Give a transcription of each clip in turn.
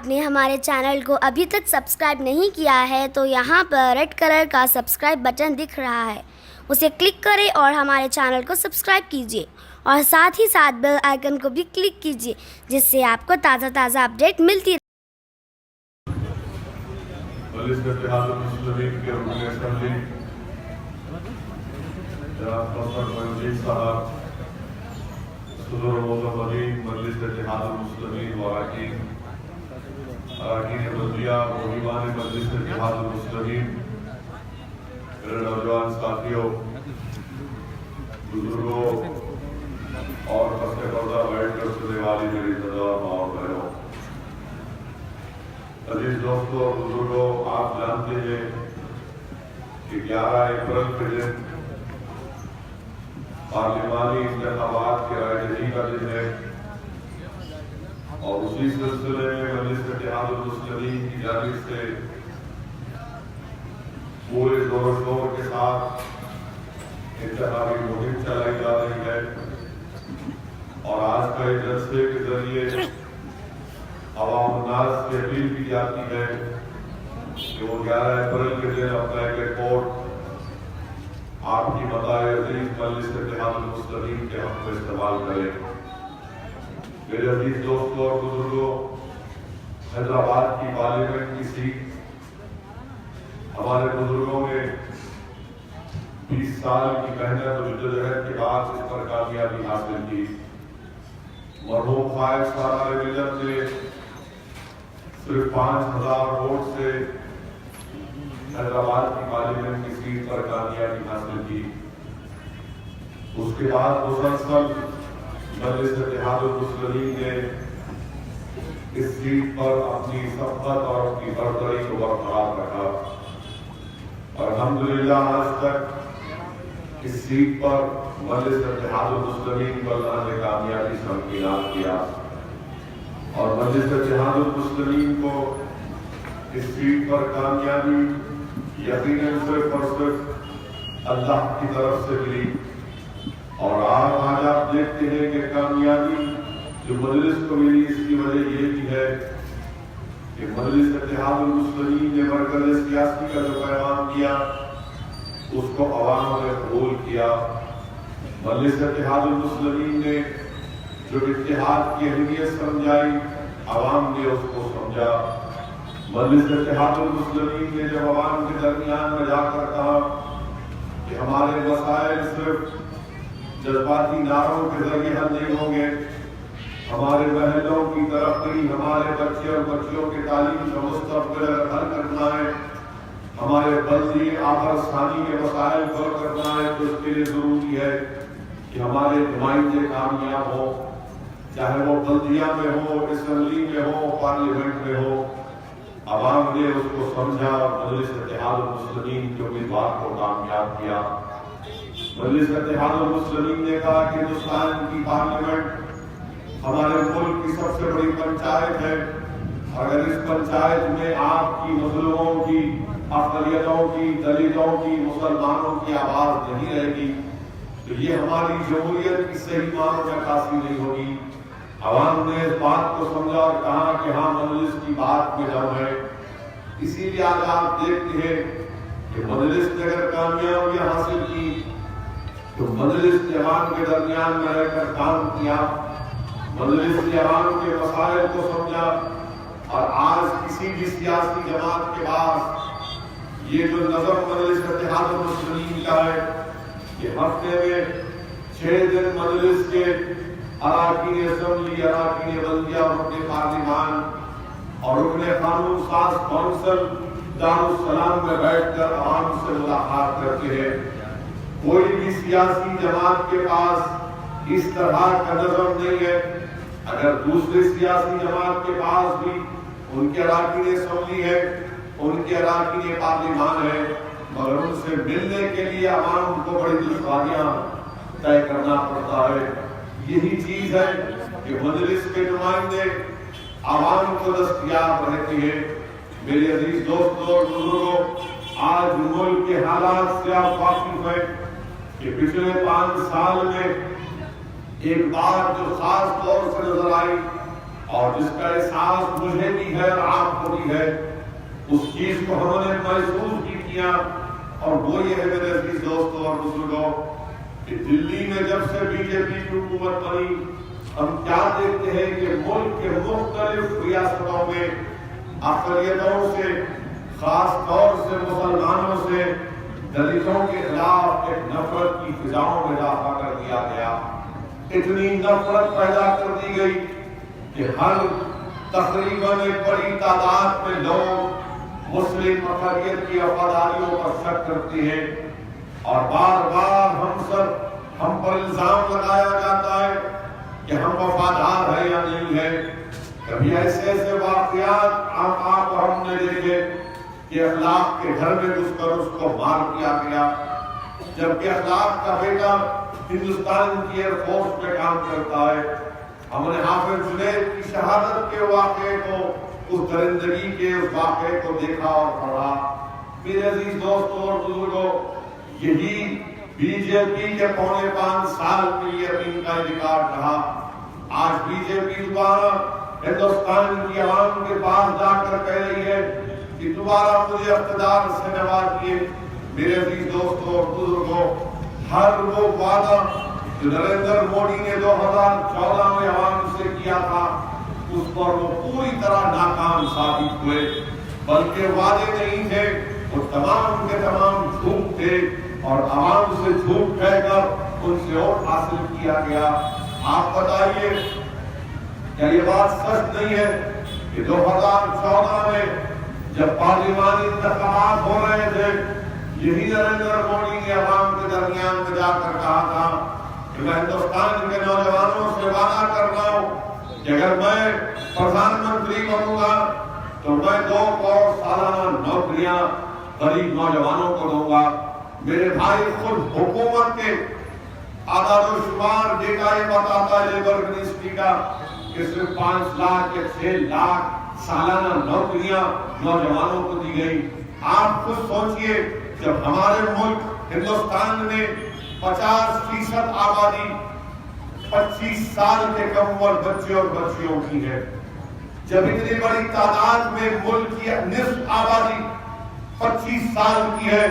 نے ہمارے چینل کو ابھی تک سبسکرائب نہیں کیا ہے تو یہاں پر ریڈ کلر کا سبسکرائب بٹن دکھ رہا ہے، اسے کلک کریں اور ہمارے چینل کو سبسکرائب کیجیے اور ساتھ ہی ساتھ بیل آئیکن کو بھی کلک کیجیے، جس سے آپ کو تازہ اپڈیٹ ملتی رہے۔ مجلس اتحاد المسلمین کے رکن اسمبلی جناب مصطفی منجید صاحب، صدر معظم مجلس اتحاد المسلمین و اراکین بلدیہ و دیوان مجلس اتحاد المسلمین، میرے نوجوان ساتھیوں، بزرگوں اور پس پردہ بیٹھ کر سننے والی میری نوجوان ماں اور بہنوں، عزیز دوستوں اور بزرگوں، آپ جانتے ہیں کہ 11 اپریل کے دن پارلیمانی انتخابات کے رائے دہی کا دن ہے، اور اسی سلسلے میں مجلس اتحاد المسلمین کی جانب سے پورے زور و شور کے ساتھ انتخابی مہم چلائی جا رہی ہے، اور آج کا اس جلسے کے ذریعے عوام الناس کی اپیل کی جاتی ہے کہ وہ 11 اپریل کے دن اپنا ایک ووٹ آپ کی متاع عزیز مجلس اتحاد المسلمین کے حق میں استعمال کریں۔ میرے عزیز دوستوں اور بزرگوں، حیدرآباد کی پارلیمنٹ کی سیٹ ہمارے بزرگوں نے 20 سال کی محنت و جدوجہد کے بعد اس پر کامیابی حاصل کی۔ مرحوم قائد سالار ملت نے صرف 5000 ووٹ سے حیدرآباد کی پارلیمنٹ کی سیٹ پر کامیابی حاصل کی۔ اس کے بعد مسلسل مجلس اتحاد المسلمین نے اس سیٹ پر اپنی سبقت اور اپنی برتری کو برقرار رکھا، اور الحمدللہ آج تک اس سیٹ پر مجلس اتحاد المسلمین کو اللہ نے کامیابی سے امکنان کیا، اور مجلس اتحاد المسلمین کو اس سیٹ پر کامیابی یقیناً صرف اور صرف اللہ کی طرف سے ملی۔ اور آج آپ دیکھتے ہیں کہ کامیابی جو مجلس کو ملی، اس کی وجہ یہ بھی ہے کہ مجلس اتحاد المسلمین نے مرکز سیاسی کا جو پیغام دیا اس کو عوام نے قبول کیا۔ مجلس اتحاد المسلمین نے جو اتحاد کی اہمیت سمجھائی، عوام نے اس کو سمجھا۔ مجلس اتحاد المسلمین نے جب عوام کے درمیان میں جا کر کہا کہ ہمارے مسائل صرف جذباتی نعروں کے ذریعے حل نہیں ہوں گے، ہمارے محلوں کی ترقی، ہمارے بچے اور بچیوں کے تعلیم کا مستقبل حل کرنا ہے، ہمارے بلدی آخر ثانی کے مسائل کو حل کرنا ہے، تو اس کے لیے ضروری ہے کہ ہمارے نمائندے کامیاب ہوں، چاہے وہ بلدیہ میں ہو، اسمبلی میں ہو، پارلیمنٹ میں ہو۔ عوام نے اس کو سمجھا، مجلس اتحاد المسلمین کے امیدوار کو کامیاب کیا۔ مجلس اتحاد المسلمین نے کہا کہ ہندوستان کی پارلیمنٹ ہمارے ملک کی سب سے بڑی پنچایت ہے، اگر اس پنچایت میں آپ کی مظلوموں کی، اقلیتوں کی، دلتوں کی، مسلمانوں کی آواز نہیں رہے گی تو یہ ہماری جمہوریت کی صحیح معنوں میں عکاسی نہیں ہوگی۔ عوام نے اس بات کو سمجھا اور کہا کہ ہاں، مجلس کی بات میں دم ہے۔ اسی لیے آج آپ دیکھتے ہیں کہ مجلس نے اگر کامیابی حاصل کی تو مجلس نے عوام کے درمیان میں رہ کر کام کیا، مجلس نے عوام کے مسائل کو سمجھا، اور آج کسی بھی سیاسی جماعت کے پاس یہ جو نظم مجلس اتحاد المسلمین کا ہے کہ ہفتے میں 6 دن مجلس کے اراکین اسمبلی، اراکین بلدیہ، رکن پارلیمان اور رکن قانون ساز کونسل دارالسلام میں بیٹھ کر عوام سے ملاقات کرتے ہیں۔ کوئی بھی سیاسی جماعت کے پاس اس طرح کا نظم نہیں ہے۔ اگر دوسرے سیاسی جماعت کے پاس بھی ان کے اراکین اسمبلی ہے، ان کے اراکین پارلیمان ہے، مگر ان سے ملنے کے لیے عوام کو بڑی دشواریاں طے کرنا پڑتا ہے۔ یہی چیز ہے کہ مجلس کے نمائندے عوام کو دستیاب رہتے ہیں۔ میرے عزیز دوستوں اور بزرگوں، آج ملک کے حالات سے آپ واقف ہیں کہ پچھلے 5 سال میں ایک بات جو خاص طور سے نظر آئی اور جس کا احساس مجھے بھی ہے اور آپ کو بھی ہے، اس چیز کو ہم نے محسوس بھی کیا، اور وہ یہ ہے میرے عزیز دوستوں اور بزرگوں کہ دلی میں جب سے بی جے پی کی حکومت بنی، ہم کیا دیکھتے ہیں کہ ملک کے مختلف ریاستوں میں اقلیتوں سے، خاص طور سے مسلمانوں سے، دلتوں کے خلاف ایک نفرت کی فضاؤں میں اضافہ کر دیا گیا۔ اتنی نفرت پیدا کر دی گئی کہ ہر تقریباً ایک بڑی تعداد میں لوگ مسلم اقلیت کی وفاداریوں پر شک کرتے ہیں، اور بار بار ہم پر الزام لگایا جاتا ہے کہ ہم وفادار ہیں یا نہیں ہیں۔ کبھی ایسے واقعات آپ ہم نے دیکھے کہ اخلاق کے گھر میں گھس کر اس کو مار دیا گیا، جبکہ اخلاق کا بیٹا ہندوستان کی ایئر فورس میں کام کرتا ہے۔ ہم نے حافظ جنید کی شہادت کے واقعے کو، اس درندگی کے اس واقعے کو دیکھا اور پڑھا۔ میرے عزیز دوستوں اور بزرگوں، یہی بی جے پی کے 4.25 سال میں یہ یقین کا ریکارڈ رہا۔ آج بی جے پی دوبارہ ہندوستان کی عوام کے پاس جا کر کہہ رہی ہے کہ دوبارہ مجھے اقتدار سے نوازیے۔ میرے عزیز دوستوں اور بزرگوں، ہر وہ وعدہ جو نریندر موڈی نے 2014 میں عوام سے کیا تھا، اس پر وہ پوری طرح ناکام ثابت ہوئے، بلکہ وعدے نہیں تھے، وہ تمام کے تمام جھوٹ تھے، اور عوام سے جھوٹ کہہ کر ان سے ووٹ حاصل کیا گیا۔ آپ بتائیے کیا یہ بات سچ نہیں ہے کہ 2014 میں جب پارلیمانی انتخابات ہو رہے تھے، یہی نریندر موڈی نے عوام کے درمیان میں جا کر کہا تھا کہ میں ہندوستان کے نوجوانوں سے وعدہ کر رہا ہوں کہ اگر میں پردھان منتری بنوں گا تو میں 2 کروڑ سالانہ نوکریاں غریب نوجوانوں کو دوں گا۔ میرے بھائی، خود حکومت کے اعداد و شمار ڈیٹا یہ بتاتا ہے لیبر منسٹری کا کہ صرف 5 لاکھ یا 6 لاکھ سالانہ نوکریاں نوجوانوں کو دی گئی۔ آپ خود سوچئے، جب ہمارے ملک ہندوستان میں 50% آبادی 25 سال کے کم عمر بچے اور بچیوں کی ہے، جب اتنی بڑی تعداد میں ملک کی نصف آبادی 25 سال کی ہے،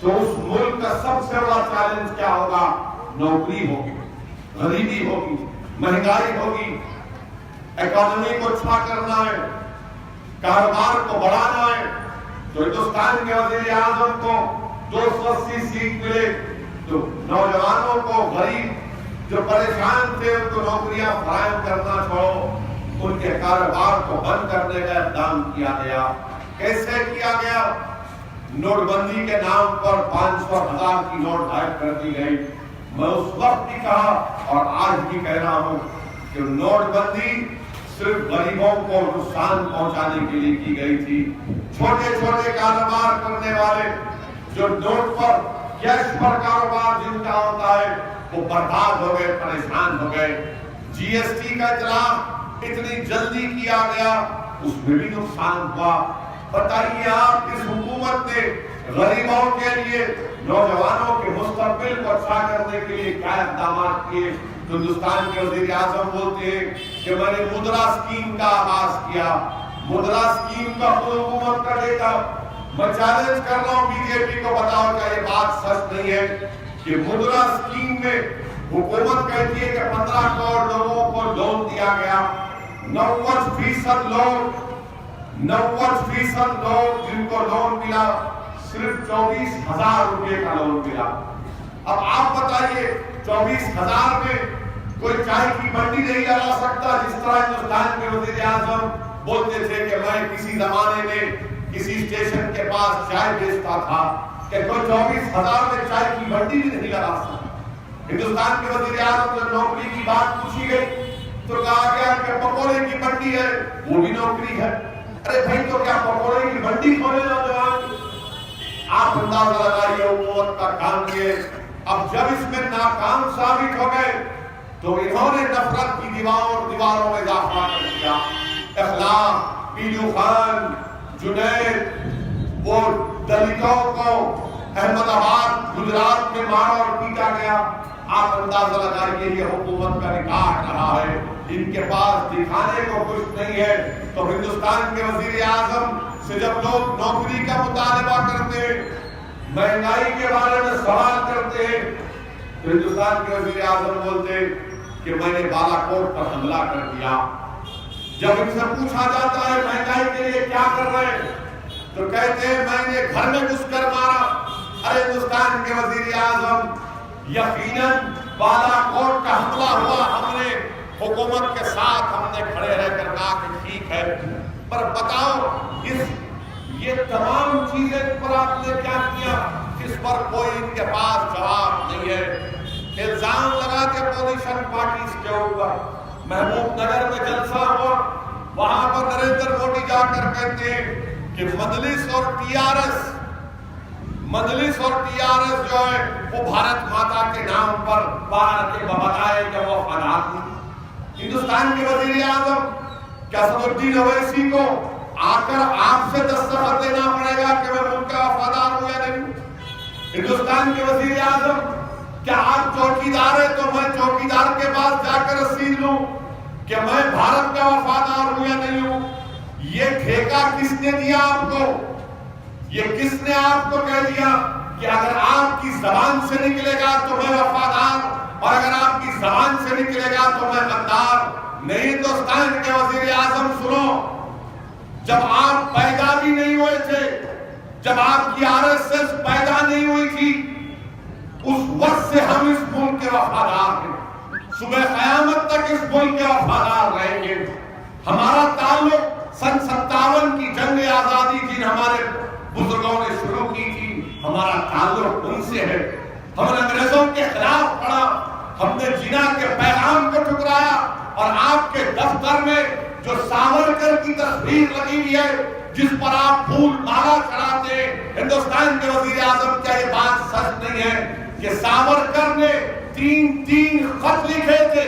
تو اس ملک کا سب سے بڑا چیلنج کیا ہوگا؟ نوکری ہوگی، غریبی ہوگی، مہنگائی ہوگی، اکانومی کو اچھا کرنا ہے، کاروبار کو بڑھانا ہے۔ تو ہندوستان کے وزیر اعظم کو 280 سیٹ ملے تو نوجوانوں کو، غریب جو پریشان تھے، ان کو نوکریاں فراہم کرنا چھوڑو، ان کے کاروبار کو بند کرنے کا اقدام کیا گیا۔ کیسے کیا گیا؟ نوٹ بندی کے نام پر 500,000 کی نوٹ غائب کر دی گئی۔ میں اس وقت بھی کہا اور آج بھی کہہ رہا ہوں کہ نوٹ بندی صرف غریبوں کو نقصان پہنچانے کے لیے کی گئی تھی۔ چھوٹے چھوٹے کاروبار کرنے والے جو نوٹ پر، کیش پر کاروبار جن کا ہوتا ہے، وہ برباد ہو گئے، پریشان ہو گئے۔ جی ایس ٹی کا اطلاق اتنی جلدی کیا گیا، اس میں بھی نقصان ہوا۔ بتائیے آپ، اس حکومت نے غریبوں کے لیے، نوجوانوں کے مستقبل کو اچھا کرنے کے لیے کیا اقدامات کیے؟ ہندوستان کے وزیر اعظم بولتے ہیں کہ میں نے مدرا اسکیم کا آغاز کیا۔ مدرا اسکیم کا خود حکومت کا ڈیٹا، میں چیلنج کر رہا ہوں بی جے پی کو، بتاؤ کیا یہ بات سچ نہیں ہے کہ مدرا اسکیم میں حکومت کہتی ہے کہ 15 کروڑ لوگوں کو لون دیا گیا، 90% لوگ جن کو لون ملا، صرف 24,000 روپے کا لون ملا۔ اب آپ بتائیے 24,000 میں کوئی چائے کی منڈی نہیں لگا سکتا، جس طرح ہندوستان کے وزیر اعظم بولتے تھے کہ میں کسی زمانے میں کسی اسٹیشن کے پاس چائے بیچتا تھا، کہ کوئی 24,000 میں چائے کی منڈی بھی نہیں لگا سکتا۔ ہندوستان کے وزیر اعظم جب نوکری کی بات پوچھی گئی تو کہا گیا کہ پکوڑے کی منڈی ہے، وہ بھی نوکری ہے۔ ارے بھائی، تو کیا پکوڑے کی منڈی کھولے نوجوان؟ آپ اندازہ لگائیے حکومت کا کام یہ۔ اب جب اس میں ناکام ثابت ہو گئے تو انہوں نے نفرت کی دیواروں میں اضافہ کر دیا۔ اخلاق، پیلو خان، جنید، وہ دلتوں کو احمد آباد گجرات میں مارا اور پیٹا گیا۔ آپ اندازہ لگائیے یہ حکومت کا ریکارڈ رہا ہے، ان کے پاس دکھانے کو کچھ نہیں ہے۔ تو ہندوستان کے وزیر اعظم سے جب لوگ نوکری کا مطالبہ کرتے ہیں، مہنگائی کے بارے میں سوال کرتے ہیں، تو ہندوستان کے وزیر اعظم بولتے کہ میں نے بالا کوٹ پر حملہ کر دیا۔ جب ان سے پوچھا جاتا ہے مہنگائی کے لیے کیا کر رہے ہیں، تو کہتے ہیں میں نے گھر میں گھس کر مارا۔ ارے ہندوستان کے وزیر اعظم، یقیناً بالا کوٹ کا حملہ ہوا، ہم نے حکومت کے ساتھ ہم نے کھڑے رہ کر کہا کہ ٹھیک ہے، پر بتاؤ یہ تمام چیزیں پر آپ نے کیا کیا جس پر کوئی ان کے پاس جواب نہیں ہے۔ الزام لگاتے اپوزیشن پارٹیز کے اوپر۔ محبوب نگر میں جلسہ ہوا، وہاں پر نریندر مودی جا کر کہتے ہیں کہ مجلس اور ٹی آر ایس جو ہے وہ بھارت ماتا کے نام پر باہر کے بتائے کہ وہ وفادار ہیں۔ ہندوستان کے وزیر اعظم کیا اسد الدین اویسی کو آ کر آپ سے دستخط دینا پڑے گا کہ میں ملک کا وفادار ہوں یا نہیں؟ ہندوستان کے وزیر اعظم کیا آپ چوکیدار ہیں تو میں چوکیدار کے پاس جا کر رسید لوں کہ میں بھارت کا وفادار ہوں یا نہیں ہوں؟ یہ ٹھیکہ کس نے دیا آپ کو؟ یہ کس نے آپ کو کہہ دیا کہ اگر آپ کی زبان سے نکلے گا تو میں وفادار اور اگر آپ کی زبان سے نکلے گا تو میں غدار؟ نہیں ہندوستان کے وزیر اعظم سنو، جب آپ پیدا بھی نہیں ہوئے تھے، جب آپ کی آر ایس ایس پیدا نہیں ہوئی تھی، اس وقت سے ہم اس ملک کے وفادار ہیں، صبح قیامت تک اس ملک کے وفادار رہیں گے۔ ہمارا تعلق سن 57 کی جنگ آزادی جن ہمارے بزرگوں نے شروع کی تھی، ہمارا تعلق ان سے ہے۔ ہم نے انگریزوں کے خلاف پڑھا، ہم نے جنا کے پیغام کو ٹھکرایا، اور آپ کے دفتر میں جو ساورکر کی تصویر لگی ہوئی ہے جس پر آپ پھول مالا چڑھاتے ہیں، ہندوستان کے وزیر اعظم کیا یہ بات سچ نہیں ہے کہ ساورکر نے تین خط لکھے تھے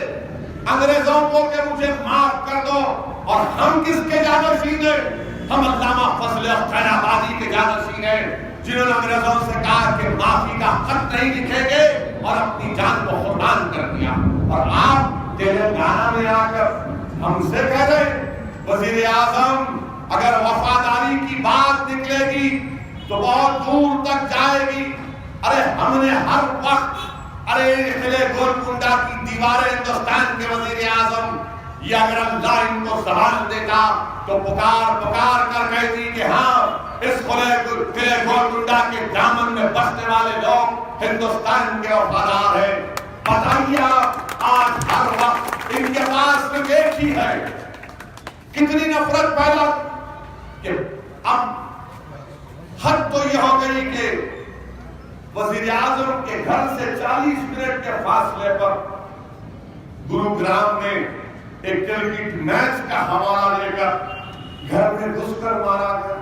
انگریزوں کو کہ مجھے معاف کر دو، اور ہم کس کے جانشین ہیں؟ ہم علامہ فضل خیر آبادی کے جانشین ہیں، جنہوں نے انگریزوں سے کہا کہ معافی کا خط نہیں لکھیں گے اور اپنی جان کو قربان کر دیا۔ اور آپ تلنگانہ میں آ کر ہم سے کہہ رہے ہیں وزیر اعظم اگر وفاداری کی بات نکلے گی تو بہت دور تک جائے گی۔ ارے ہم نے ہر وقت قلعے گولکنڈہ کی دیواریں ہندوستان کے وزیر اعظم، یہ اگر اللہ ان کو زبان دیتا تو پکار کر کہتی کہ ہاں اس قلعے گولکنڈہ کے دامن میں بسنے والے لوگ ہندوستان کے وفادار ہیں۔ بتائیے آج ہر وقت ان کے پاس صرف ایک ہی ہے، کتنی نفرت پیدا کہ اب حد تو یہ ہو گئی کہ وزیر اعظم کے گھر سے 40 منٹ کے فاصلے پر گروگرام میں ایک کرکٹ میچ کا حوالہ لے کر گھر میں گھس کر مارا گیا۔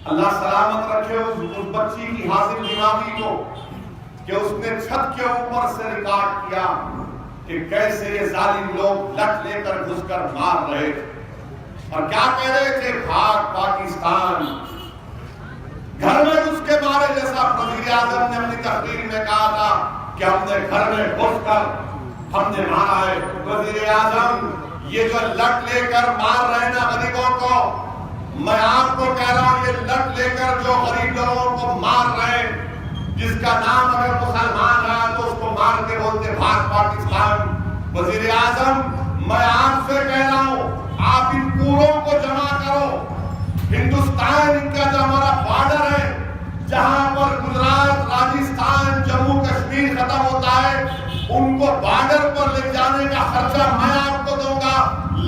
اللہ سلامت رکھے اس بچی کی حاضر دماغی کو کہ اس نے چھت کے اوپر سے ریکارڈ کیا کہ کیسے یہ ظالم لوگ لٹ لے کر گھس کر مار رہے اور کیا کہہ رہے تھے، بھاگ پاکستان۔ گھر میں گھس کے مارے، جیسا وزیر اعظم نے اپنی تقریر میں کہا تھا کہ ہم نے گھر میں گھس کر ہم نے مارا ہے۔ وزیر اعظم یہ جو لٹ لے کر مار رہے نا غریبوں کو، میں آپ کو کہہ رہا ہوں یہ لٹ لے کر جو غریب لوگوں کو مار رہے ہیں، جس کا نام اگر مسلمان رہا تو اس کو مار کے بولتے بھاگ پاکستان۔ وزیر اعظم میں آپ سے کہہ رہا ہوں آپ ان پوروں کو جمع کرو۔ ہندوستان کا جو ہمارا بارڈر ہے، جہاں پر گجرات، راجستھان، جموں کشمیر ختم ہوتا ہے، ان کو بارڈر پر لے جانے کا خرچہ میں آپ کو دوں گا۔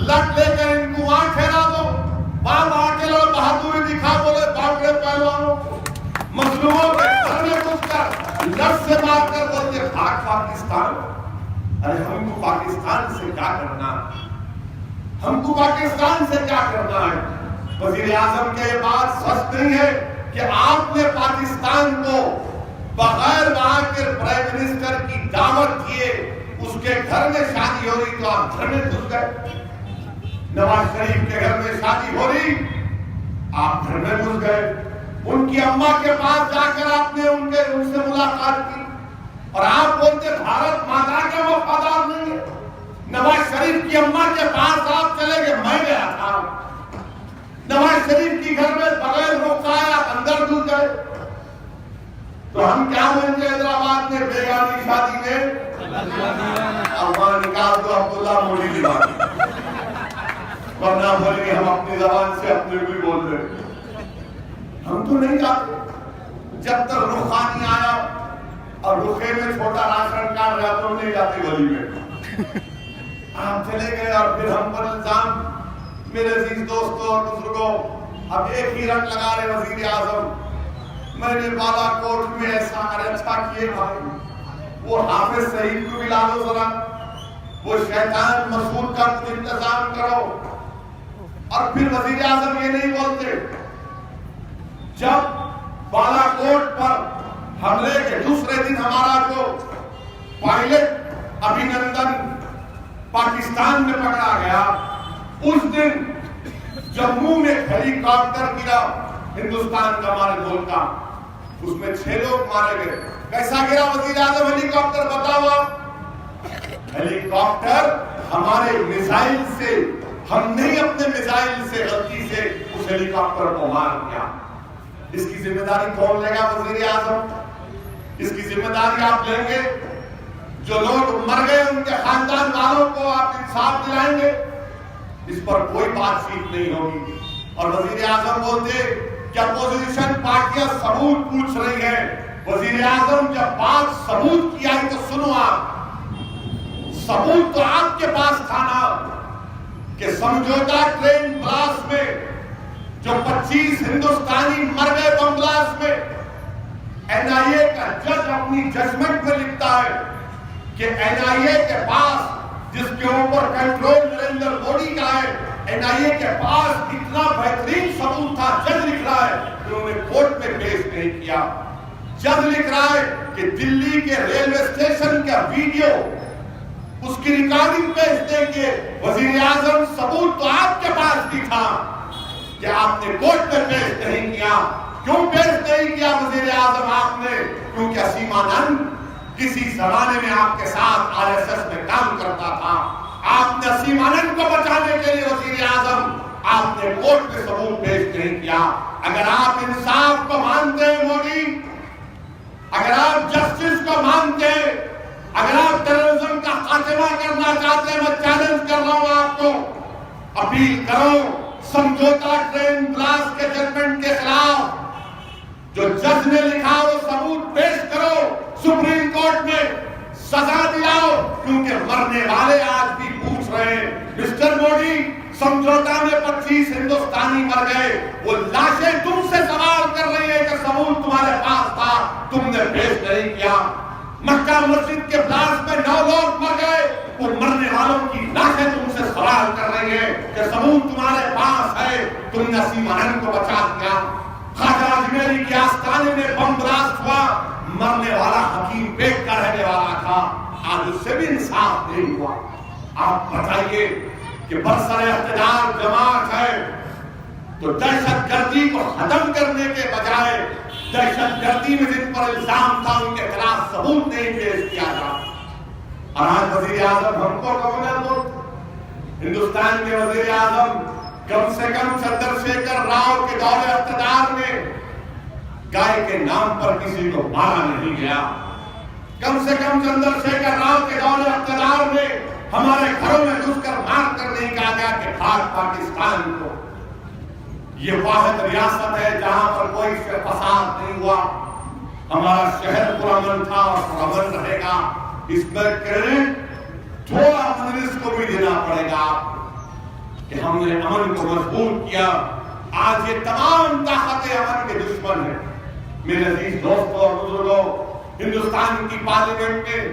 لٹ لے کر ان کو وہاں ٹھہرا دو، وہاں کے لوگ بہادری دکھا بولے باپڑے پہلوانوں کو، مظلوموں کے گھر میں گھس کر لٹ سے مار کر بولتے بھاگ پاکستان۔ ارے ہم کو پاکستان سے کیا کرنا، ہم کو پاکستان سے کیا کرنا ہے؟ وزیر اعظم کے یہ بات سچ نہیں ہے کہ آپ نے پاکستان کو بغیر وہاں کے پرائم منسٹر کی دعوت دیے اس کے گھر میں شادی ہو رہی تو آپ گھر میں گھس گئے۔ نواز شریف کے گھر میں شادی ہو رہی آپ گھر میں گھس گئے۔ ان کی اماں کے پاس جا کر آپ نے ان سے ملاقات کی۔ اور آپ بولتے بھارت ماتا کے وفادار نہیں ہے. نواز شریف کی اماں کے پاس آپ چلے گئے, میں گیا تھا. نواز شریف کی گھر میں بغیر رخصائے آپ اندر گھس گئے. تو ہم کیا بن گئے حیدرآباد میں بیگانی شادی میں اماں نکال دو عبداللہ موڈی کی بات, ورنہ بولیں گے ہم اپنی زبان سے اپنے بھی بول رہے ہیں. ہم تو نہیں جاتے جب تک رخانی آیا اور رخے میں چھوٹا راشن کارڈ رہا تو ہم نہیں جاتے گلی میں. آپ چلے گئے اور پھر ہم پر الزام. میرے عزیز دوستوں اور بزرگوں, اب ایک ہی رنگ لگا رہے وزیر اعظم. میں نے بالا کوٹ میں ایسا اچھا کیے بھائی, وہ حافظ سعید کو بھی لا دو ذرا, وہ شیطان مسعود کا انتظام کرو. اور پھر وزیر اعظم یہ نہیں بولتے. جب بالا کوٹ پر حملے کے دوسرے دن ہمارا جو پائلٹ ابھینندن پاکستان میں پکڑا گیا, اس دن جموں میں ہیلی کاپٹر گرا ہندوستان کا, ہمارے ملک کا, اس میں 6 لوگ مارے گئے. کیسا گرا وزیر اعظم ہیلی کاپٹر بتاؤ آپ؟ ہیلی کاپٹر ہمارے میزائل سے, ہم نہیں اپنے میزائل سے غلطی سے اس ہیلی کاپٹر کو مار دیا. اس کی ذمہ داری کون لے گا؟ وزیر اعظم. اس کی ذمہ داری آپ لیں گے؟ جو لوگ مر گئے ان کے خاندان والوں کو آپ انصاف دلائیں گے؟ اس پر کوئی بات چیت نہیں ہوگی. اور وزیر اعظم بولتے کہ اپوزیشن پارٹیاں ثبوت پوچھ رہی ہیں. وزیر اعظم جب بات ثبوت کی آئی تو سنو, آپ ثبوت تو آپ کے پاس تھا نا کہ سمجھوتا ٹرین بلاس میں جو 25 ہندوستانی مر گئے بم بلاس میں, این آئی اے کا جج اپنی ججمنٹ میں لکھتا ہے کہ این آئی اے کے پاس, جس کے اوپر کنٹرول نریندر مودی کا ہے, این آئی اے کے پاس اتنا بہترین ثبوت تھا. جج لکھ رہا ہے کہ انہوں نے کورٹ میں پیش نہیں کیا. جج لکھ رہا ہے کہ دلی کے ریلوے اسٹیشن کا ویڈیو, اس کی ریکارڈنگ پیش دیں گے. وزیر اعظم ثبوت تو آپ کے پاس بھی تھا کہ آپ نے کورٹ میں پیش نہیں کیا. کیوں پیش نہیں کیا وزیر اعظم آپ نے؟ کیونکہ اسیم آنند کسی زمانے میں آپ کے ساتھ آر ایس ایس میں کام کرتا تھا. آپ نے اسیم آنند کو بچانے کے لیے وزیر اعظم آپ نے کورٹ میں ثبوت پیش نہیں کیا. اگر آپ انصاف کو مانتے ہیں مودی, اگر آپ جسٹس کو مانتے ہیں, اگر آپ ٹیررزم کا خاتمہ کرنا چاہتے ہیں, میں چیلنج کر رہا ہوں آپ کو, اپیل کرو سمجھوتا ٹرین بلاس کے ججمنٹ کے خلاف جو جج نے لکھا وہ ثبوت پیش کرو, سپریم کورٹ میں سزا دلاؤ. کیونکہ مرنے والے آج بھی پوچھ رہے ہیں مسٹر مودی, سمجھوتا میں 25 ہندوستانی مر گئے, وہ لاشیں تم سے سوال کر رہی ہیں کہ ثبوت تمہارے پاس تھا, تم نے پیش نہیں کیا. مکہ مسجد کے بلاس میں 9 لوگ مر گئے, وہ مرنے والوں کی لاشیں تم سے سوال کر رہی ہیں کہ ثبوت تمہارے پاس ہے, تم نے اسیم آنند کو بچا دیا. خواجہ اجمیری کے آستانے میں بم بلاسٹ ہوا, مرنے والا حکیم بیگ کا رہنے والا تھا, آج اس سے بھی انصاف نہیں ہوا. آپ بتائیے کہ برسر اقتدار جماعت ہے تو دہشت گردی کو ختم کرنے کے بجائے دہشت گردی میں جن پر الزام تھا ان کے خلاف ثبوت نہیں پیش کیا جا. اور آج وزیر اعظم ہم کو گورنر بولتے, ہندوستان کے وزیر اعظم کم سے کم چندر شیکھر راؤ کے دور اقتدار میں گائے کے نام پر کسی کو مارا نہیں گیا. کم سے کم چندر شیکھر راؤ کے دور اقتدار میں ہمارے گھروں میں گھس کر مار کر نہیں کہا گیا کہ بھاگ پاکستان کو. یہ واحد ریاست ہے جہاں پر کوئی فساد نہیں ہوا. ہمارا شہر پرامن تھا اور پرامن رہے گا. اس میں کریڈٹ تھوڑا مجلس کو بھی دینا پڑے گا کہ ہم نے امن کو مضبوط کیا. آج یہ تمام طاقتیں امن کے دشمن ہیں. میرے عزیز دوستوں اور بزرگوں, ہندوستان کی پارلیمنٹ میں,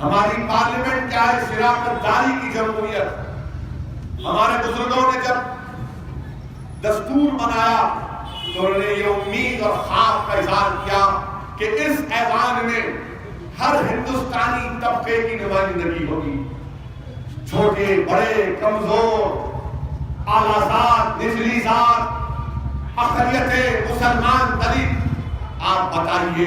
ہماری پارلیمنٹ کیا ہے, شراکت داری کی جمہوریت. ہمارے بزرگوں نے جب دستور بنایا تو انہوں نے یہ امید اور خواب کا اظہار کیا کہ اس ایوان میں ہر ہندوستانی طبقے کی نمائندگی ہوگی, چھوٹے بڑے کمزور, اعلیٰ ذات نچلی ذات, اقلیتیں, مسلمان, دلت. آپ بتائیے